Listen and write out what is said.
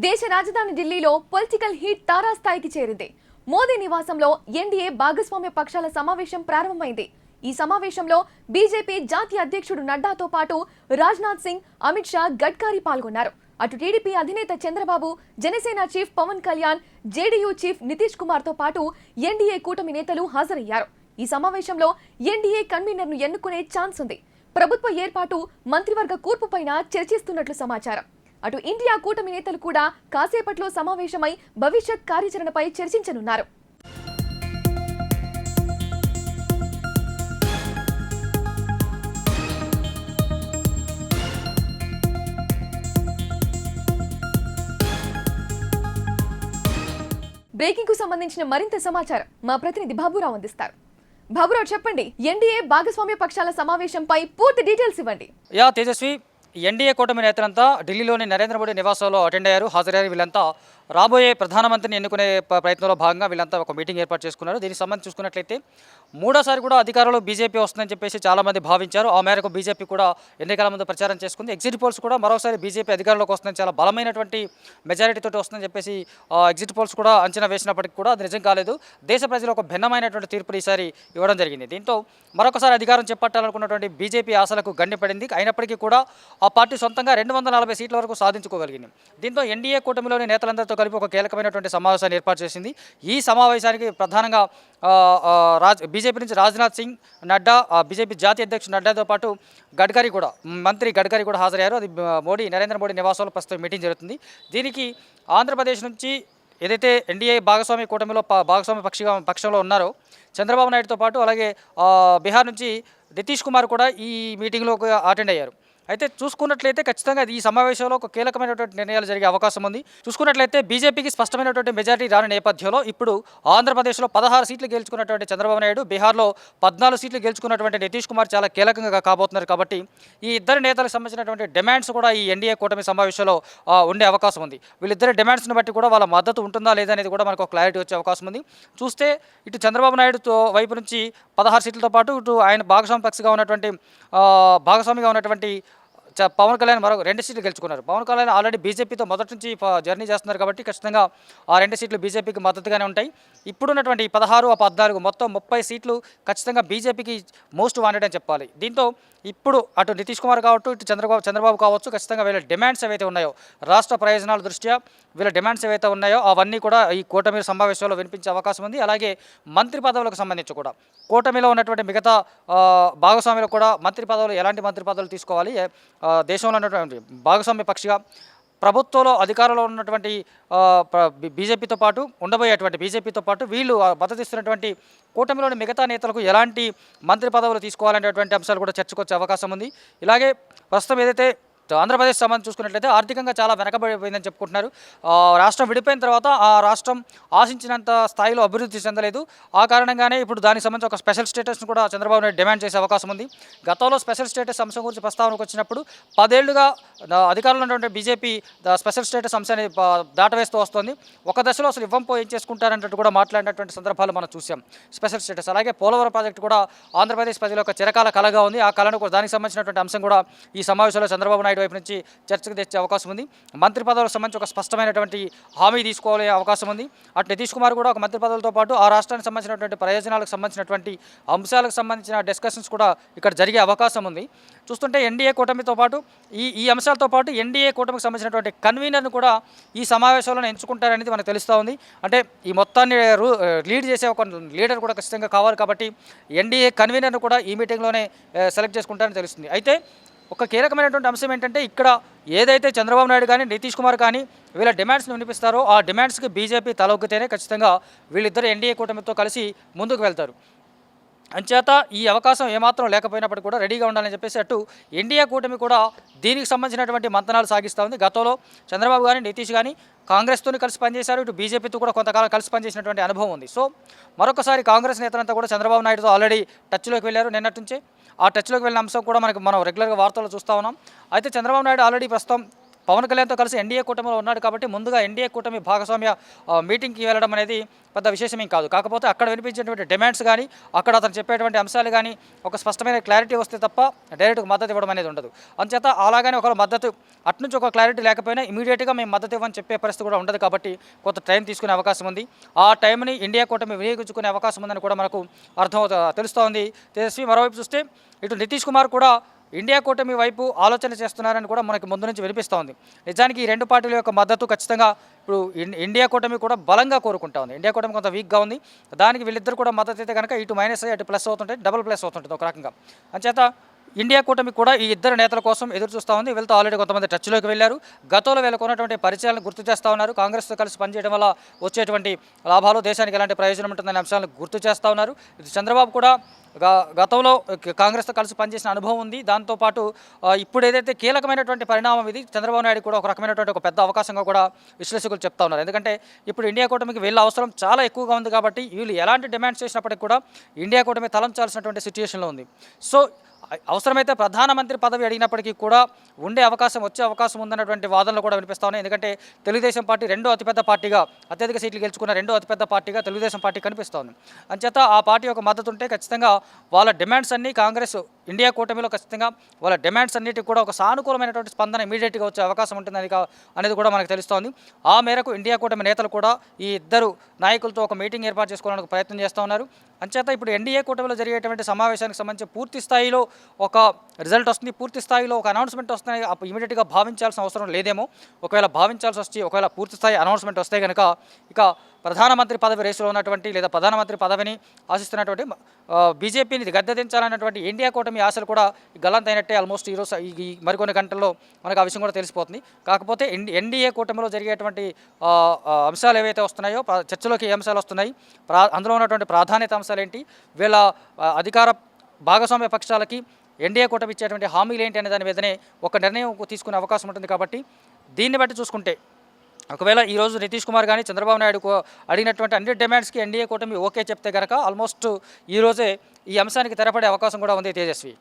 దేశ రాజధాని ఢిల్లీలో పొలిటికల్ హీట్ తారాస్థాయికి చేరింది. మోదీ నివాసంలో ఎన్డీఏ భాగస్వామ్య పక్షాల సమావేశం ప్రారంభమైంది. ఈ సమావేశంలో బీజేపీ జాతీయ అధ్యక్షుడు నడ్డాతో పాటు రాజ్నాథ్ సింగ్, అమిత్ షా, గడ్కరీ పాల్గొన్నారు. అటు టీడీపీ అధినేత Chandrababu, Janasena chief Pawan Kalyan, JDU chief Nitish Kumar తో పాటు ఎన్డీఏ కూటమి నేతలు హాజరయ్యారు. ఈ సమావేశంలో ఎన్డీఏ కన్వీనర్ ను ఎన్నుకునే ఛాన్స్ ఉంది. ప్రభుత్వ ఏర్పాటు, మంత్రివర్గ కూర్పుపైన చర్చిస్తున్నట్లు సమాచారం. అటు ఇండియా కూటమి నేతలు కూడా కాసేపట్లో సమావేశమై భవిష్యత్ కార్యాచరణపై చర్చించనున్నారు. బ్రేకింగ్ కు సంబంధించిన మరింత సమాచారం మా ప్రతినిధి బాబురావు అందిస్తారు. బాబురావు, చెప్పండి, ఎన్డీఏ భాగస్వామ్య పక్షాల సమావేశంపై పూర్తి డీటెయిల్స్ ఇవ్వండి. తేజస్వి, ఎన్డీఏ కూటమి నేతలంతా ఢిల్లీలోని నరేంద్ర మోడీ నివాసంలో అటెండ్ అయ్యారు, హాజరయ్యారు. వీళ్ళంతా రాబోయే ప్రధానమంత్రిని ఎన్నుకునే ప్రయత్నంలో భాగంగా వీళ్ళంతా ఒక మీటింగ్ ఏర్పాటు చేసుకున్నారు. దీనికి సంబంధించి చూసుకున్నట్లయితే మూడోసారి కూడా అధికారంలో బీజేపీ వస్తుందని చెప్పేసి చాలామంది భావించారు. ఆ మేరకు బీజేపీ కూడా ఎన్నికల ముందు ప్రచారం చేసుకుంది. ఎగ్జిట్ పోల్స్ కూడా మరోసారి బీజేపీ అధికారంలోకి వస్తుందని, చాలా బలమైనటువంటి మెజారిటీతో వస్తుందని చెప్పేసి ఎగ్జిట్ పోల్స్ కూడా అంచనా వేసినప్పటికీ కూడా అది నిజం కాలేదు. దేశ ప్రజలు ఒక భిన్నమైనటువంటి తీర్పుని ఈసారి ఇవ్వడం జరిగింది. దీంతో మరొకసారి అధికారం చేపట్టాలనుకున్నటువంటి బీజేపీ ఆశలకు గండిపడింది. అయినప్పటికీ కూడా ఆ పార్టీ సొంతంగా 240 సీట్ల వరకు సాధించుకోగలిగింది. దీంతో ఎన్డీఏ కూటమిలోని నేతలందరితో కలిపి ఒక కీలకమైనటువంటి సమావేశాన్ని ఏర్పాటు చేసింది. ఈ సమావేశానికి ప్రధానంగా బీజేపీ నుంచి రాజ్నాథ్ సింగ్, నడ్డా, బీజేపీ జాతీయ అధ్యక్షుడు నడ్డాతో పాటు మంత్రి గడ్కరీ కూడా హాజరయ్యారు. అది నరేంద్ర మోడీ నివాసంలో ప్రస్తుతం మీటింగ్ జరుగుతుంది. దీనికి ఆంధ్రప్రదేశ్ నుంచి ఏదైతే ఎన్డీఏ భాగస్వామి కూటమిలో భాగస్వామి పక్షంలో ఉన్నారో చంద్రబాబు నాయుడుతో పాటు అలాగే బీహార్ నుంచి నితీష్ కుమార్ కూడా ఈ మీటింగ్లో అటెండ్ అయ్యారు. అయితే చూసుకున్నట్లయితే ఖచ్చితంగా ఈ సమావేశంలో ఒక కీలకమైనటువంటి నిర్ణయాలు జరిగే అవకాశం ఉంది. చూసుకున్నట్లయితే బీజేపీకి స్పష్టమైనటువంటి మెజారిటీ రాని నేపథ్యంలో ఇప్పుడు ఆంధ్రప్రదేశ్లో 16 సీట్లు గెలుచుకున్నటువంటి చంద్రబాబు నాయుడు, బీహార్లో 14 సీట్లు గెలుచుకున్నటువంటి నితీష్ కుమార్ చాలా కీలకంగా కాబోతున్నారు. కాబట్టి ఈ ఇద్దరు నేతలకు సంబంధించినటువంటి డిమాండ్స్ కూడా ఈ ఎన్డీఏ కూటమి సమావేశంలో ఉండే అవకాశం ఉంది. వీళ్ళిద్దరి డిమాండ్స్ని బట్టి కూడా వాళ్ళ మద్దతు ఉంటుందా లేదా అనేది కూడా మనకు క్లారిటీ వచ్చే అవకాశం ఉంది. చూస్తే ఇటు చంద్రబాబు నాయుడుతో వైపు నుంచి 16 సీట్లతో పాటు ఇటు ఆయన భాగస్వామిగా ఉన్నటువంటి పవన్ కళ్యాణ్ మరో 2 సీట్లు గెలుచుకున్నారు. పవన్ కళ్యాణ్ ఆల్రెడీ బీజేపీతో మొదటి నుంచి జర్నీ చేస్తున్నారు కాబట్టి ఖచ్చితంగా ఆ 2 సీట్లు బీజేపీకి మద్దతుగానే ఉంటాయి. ఇప్పుడున్నటువంటి 16, 14 మొత్తం 30 సీట్లు ఖచ్చితంగా బీజేపీకి మోస్ట్ వాంటెడ్ అని చెప్పాలి. దీంతో ఇప్పుడు అటు నితీష్ కుమార్ కావచ్చు, ఇటు చంద్రబాబు కావచ్చు, ఖచ్చితంగా వీళ్ళ డిమాండ్స్ ఏవైతే ఉన్నాయో, రాష్ట్ర ప్రయోజనాల దృష్ట్యా వీళ్ళ డిమాండ్స్ ఏవైతే ఉన్నాయో అవన్నీ కూడా ఈ కూటమి సమావేశంలో వినిపించే అవకాశం ఉంది. అలాగే మంత్రి పదవులకు సంబంధించి కూడా కూటమిలో ఉన్నటువంటి మిగతా భాగస్వామ్యులకు కూడా మంత్రి పదవులు, ఎలాంటి మంత్రి పదవులు తీసుకోవాలి, దేశంలో ఉన్నటువంటి భాగస్వామ్య పక్షిగా ప్రభుత్వంలో అధికారంలో ఉన్నటువంటి బీజేపీతో పాటు వీళ్ళు మద్దతిస్తున్నటువంటి కూటమిలోని మిగతా నేతలకు ఎలాంటి మంత్రి పదవులు తీసుకోవాలనేటువంటి అంశాలు కూడా చర్చకు వచ్చే అవకాశం ఉంది. ఇలాగే ప్రస్తుతం ఏదైతే ఆంధ్రప్రదేశ్ సంబంధించి చూసుకున్నట్లయితే ఆర్థికంగా చాలా వెనకబడిపోయిందని చెప్పుకుంటున్నారు. రాష్ట్రం విడిపోయిన తర్వాత ఆ రాష్ట్రం ఆశించినంత స్థాయిలో అభివృద్ధి చెందలేదు. ఆ కారణంగానే ఇప్పుడు దానికి సంబంధించి ఒక స్పెషల్ స్టేటస్ను కూడా చంద్రబాబు నాయుడు డిమాండ్ చేసే అవకాశం ఉంది. గతంలో స్పెషల్ స్టేటస్ అంశం గురించి ప్రస్తావనకు వచ్చినప్పుడు 10 ఏళ్లుగా అధికారంలో ఉన్నటువంటి బీజేపీ స్పెషల్ స్టేటస్ అంశాన్ని దాటవేస్తూ వస్తుంది. ఒక దశలో అసలు ఏం చేసుకుంటారన్నట్టు కూడా మాట్లాడినటువంటి సందర్భాలు మనం చూసాం. స్పెషల్ స్టేటస్ అలాగే పోలవరం ప్రాజెక్టు కూడా ఆంధ్రప్రదేశ్ ప్రజల యొక్క చిరకాల కళగా ఉంది. ఆ కళను కూడా దానికి సంబంధించినటువంటి అంశం కూడా ఈ సమావేశంలో చంద్రబాబు నాయుడు వైపు నుంచి చర్చకు తెచ్చే అవకాశం ఉంది. మంత్రి పదవులకు సంబంధించి ఒక స్పష్టమైనటువంటి హామీ తీసుకోవాలనే అవకాశం ఉంది. అటు నితీష్ కుమార్ కూడా ఒక మంత్రి పదవులతో పాటు ఆ రాష్ట్రానికి సంబంధించినటువంటి ప్రయోజనాలకు సంబంధించినటువంటి అంశాలకు సంబంధించిన డిస్కషన్స్ కూడా ఇక్కడ జరిగే అవకాశం ఉంది. చూస్తుంటే ఎన్డీఏ కూటమితో పాటు ఈ అంశాలతో పాటు ఎన్డీఏ కూటమికి సంబంధించినటువంటి కన్వీనర్ను కూడా ఈ సమావేశంలో ఎంచుకుంటారనేది మనకు తెలుస్తూ ఉంది. అంటే ఈ మొత్తాన్ని లీడ్ చేసే ఒక లీడర్ కూడా ఖచ్చితంగా కావాలి. కాబట్టి ఎన్డీఏ కన్వీనర్ను కూడా ఈ మీటింగ్లోనే సెలెక్ట్ చేసుకుంటారని తెలుస్తుంది. అయితే ఒక కీలకమైనటువంటి అంశం ఏంటంటే ఇక్కడ ఏదైతే చంద్రబాబు నాయుడు కానీ నితీష్ కుమార్ కానీ వీళ్ళ డిమాండ్స్ని వినిపిస్తారో ఆ డిమాండ్స్కి బీజేపీ తలొగ్గితేనే ఖచ్చితంగా వీళ్ళిద్దరు ఎన్డీఏ కూటమితో కలిసి ముందుకు వెళ్తారు. అంచేత ఈ అవకాశం ఏమాత్రం లేకపోయినప్పటికీ కూడా రెడీగా ఉండాలని చెప్పేసి అటు ఎన్డీఏ కూటమి కూడా దీనికి సంబంధించినటువంటి మంతనాలు సాగిస్తూ ఉంది. గతంలో చంద్రబాబు కానీ నితీష్ కానీ కాంగ్రెస్తో కలిసి పనిచేశారు, ఇటు బీజేపీతో కూడా కొంతకాలం కలిసి పనిచేసినటువంటి అనుభవం ఉంది. సో మరొకసారి కాంగ్రెస్ నేతలంతా కూడా చంద్రబాబు నాయుడుతో ఆల్రెడీ టచ్లోకి వెళ్ళారు. నిన్నటి నుంచే ఆ టచ్లోకి వెళ్ళిన అంశం కూడా మనం రెగ్యులర్గా వార్తల్లో చూస్తూ ఉన్నాం. అయితే చంద్రబాబు నాయుడు ఆల్రెడీ ప్రస్తుతం పవన్ కళ్యాణ్తో కలిసి ఎన్డీఏ కూటమిలో ఉన్నాడు కాబట్టి ముందుగా ఎన్డీఏ కూటమి భాగస్వామ్య మీటింగ్కి వెళ్ళడం అనేది పెద్ద విశేషమేం కాదు. కాకపోతే అక్కడ వినిపించేటువంటి డిమాండ్స్ కానీ అక్కడ అతను చెప్పేటువంటి అంశాలు కానీ ఒక స్పష్టమైన క్లారిటీ వస్తే తప్ప డైరెక్ట్గా మద్దతు ఇవ్వడం అనేది ఉండదు. అందుచేత అలాగనే ఒకవేళ మద్దతు అట్నుంచి ఒక క్లారిటీ లేకపోయినా ఇమీడియట్గా మేము మద్దతు ఇవ్వని చెప్పే పరిస్థితి కూడా ఉండదు కాబట్టి కొంత టైం తీసుకునే అవకాశం ఉంది. ఆ టైంని ఇండియా కూటమి వినియోగించుకునే అవకాశం ఉందని కూడా మనకు తెలుస్తోంది. తేజస్వి మరోవైపు చూస్తే ఇటు నితీష్ కుమార్ కూడా ఇండియా కూటమి వైపు ఆలోచన చేస్తున్నారని కూడా మనకి ముందు నుంచి వినిపిస్తోంది. నిజానికి ఈ రెండు పార్టీల యొక్క మద్దతు ఖచ్చితంగా ఇప్పుడు ఇండియా కూటమి కూడా బలంగా కోరుకుంటా ఉంది. ఇండియా కూటమి కొంత వీక్గా ఉంది. దానికి వీళ్ళిద్దరు కూడా మద్దతు అయితే కనుక ఇటు మైనస్ అటు ప్లస్ అవుతుంటే డబుల్ ప్లస్ అవుతుంటుంది ఒక రకంగా. అంచేత ఇండియా కూటమి కూడా ఈ ఇద్దరు నేతల కోసం ఎదురు చూస్తూ ఉంది. వీళ్ళతో ఆల్రెడీ కొంతమంది టచ్లోకి వెళ్ళారు. గతంలో వీళ్ళకు ఉన్నటువంటి పరిచయాలను గుర్తు చేస్తూ ఉన్నారు. కాంగ్రెస్తో కలిసి పనిచేయడం వల్ల వచ్చేటువంటి లాభాలు, దేశానికి ఎలాంటి ప్రయోజనం ఉంటుందనే అంశాలను గుర్తు చేస్తూ ఉన్నారు. ఇది చంద్రబాబు కూడా గతంలో కాంగ్రెస్తో కలిసి పనిచేసిన అనుభవం ఉంది. దాంతోపాటు ఇప్పుడు ఏదైతే కీలకమైనటువంటి పరిణామం ఇది చంద్రబాబు నాయుడు కూడా ఒక రకమైనటువంటి ఒక పెద్ద అవకాశంగా కూడా విశ్లేషకులు చెప్తా ఉన్నారు. ఎందుకంటే ఇప్పుడు ఇండియా కూటమికి వీళ్ళ అవసరం చాలా ఎక్కువగా ఉంది కాబట్టి వీళ్ళు ఎలాంటి డిమాండ్స్ చేసినప్పటికీ కూడా ఇండియా కూటమి తలంచాల్సినటువంటి సిచ్యుయేషన్లో ఉంది. సో అవసరమైతే ప్రధానమంత్రి పదవి అడిగినప్పటికీ కూడా వచ్చే అవకాశం ఉందన్నటువంటి వాదనలు కూడా వినిపిస్తా ఉన్నాయి. ఎందుకంటే తెలుగుదేశం పార్టీ రెండో అతిపెద్ద పార్టీగా, అత్యధిక సీట్లు గెలుచుకున్న రెండో అతిపెద్ద పార్టీగా తెలుగుదేశం పార్టీ కనిపిస్తూ ఉంది. అంచేత ఆ పార్టీ యొక్క మద్దతు ఉంటే ఖచ్చితంగా వాళ్ళ డిమాండ్స్ అన్నీ కాంగ్రెస్ ఇండియా కూటమిలో ఖచ్చితంగా వాళ్ళ డిమాండ్స్ అన్నిటికి కూడా ఒక సానుకూలమైనటువంటి స్పందన ఇమీడియట్గా వచ్చే అవకాశం ఉంటుంది అనేది కూడా మనకు తెలుస్తోంది. ఆ మేరకు ఇండియా కూటమి నేతలు కూడా ఈ ఇద్దరు నాయకులతో ఒక మీటింగ్ ఏర్పాటు చేసుకోవడానికి ప్రయత్నం చేస్తూ ఉన్నారు. అంచేత ఇప్పుడు ఎన్డీఏ కూటమిలో జరిగేటువంటి సమావేశానికి సంబంధించి పూర్తి స్థాయిలో ఒక రిజల్ట్ వస్తుంది, పూర్తి స్థాయిలో ఒక అనౌన్స్మెంట్ వస్తుంది. ఇమీడియట్గా భావించాల్సిన అవసరం లేదేమో. ఒకవేళ భావించాల్సి వచ్చి ఒకవేళ పూర్తి స్థాయి అనౌన్స్మెంట్ వస్తే కనుక ఇక ప్రధానమంత్రి పదవి రేసులో ఉన్నటువంటి లేదా ప్రధానమంత్రి పదవిని ఆశిస్తున్నటువంటి బీజేపీని గద్దెదించాలన్నటువంటి ఇండియా కూటమి ఆశలు కూడా గల్లంతైనట్టే. ఆల్మోస్ట్ ఈరోజు ఈ మరికొన్ని గంటల్లో మనకు ఆ విషయం కూడా తెలిసిపోతుంది. కాకపోతే ఎన్డీఏ కూటమిలో జరిగేటువంటి అంశాలు ఏవైతే వస్తున్నాయో చర్చలోకి ఏ అంశాలు వస్తున్నాయి, అందులో ఉన్నటువంటి ప్రాధాన్యత అంశాలు ఏంటి, వీళ్ళ అధికార భాగస్వామ్య పక్షాలకి ఎన్డీఏ కూటమి ఇచ్చేటువంటి హామీలు ఏంటి అనే దాని మీదనే ఒక నిర్ణయం తీసుకునే అవకాశం ఉంటుంది. కాబట్టి దీన్ని బట్టి చూసుకుంటే ఒకవేళ ఈరోజు నితీష్ కుమార్ కానీ చంద్రబాబు నాయుడు అడిగినటువంటి అన్ని డిమాండ్స్కి ఎన్డీఏ కూటమి ఓకే చెప్తే కనుక ఆల్మోస్ట్ ఈరోజే ఈ అంశానికి తెరపడే అవకాశం కూడా ఉంది. తేజస్వి.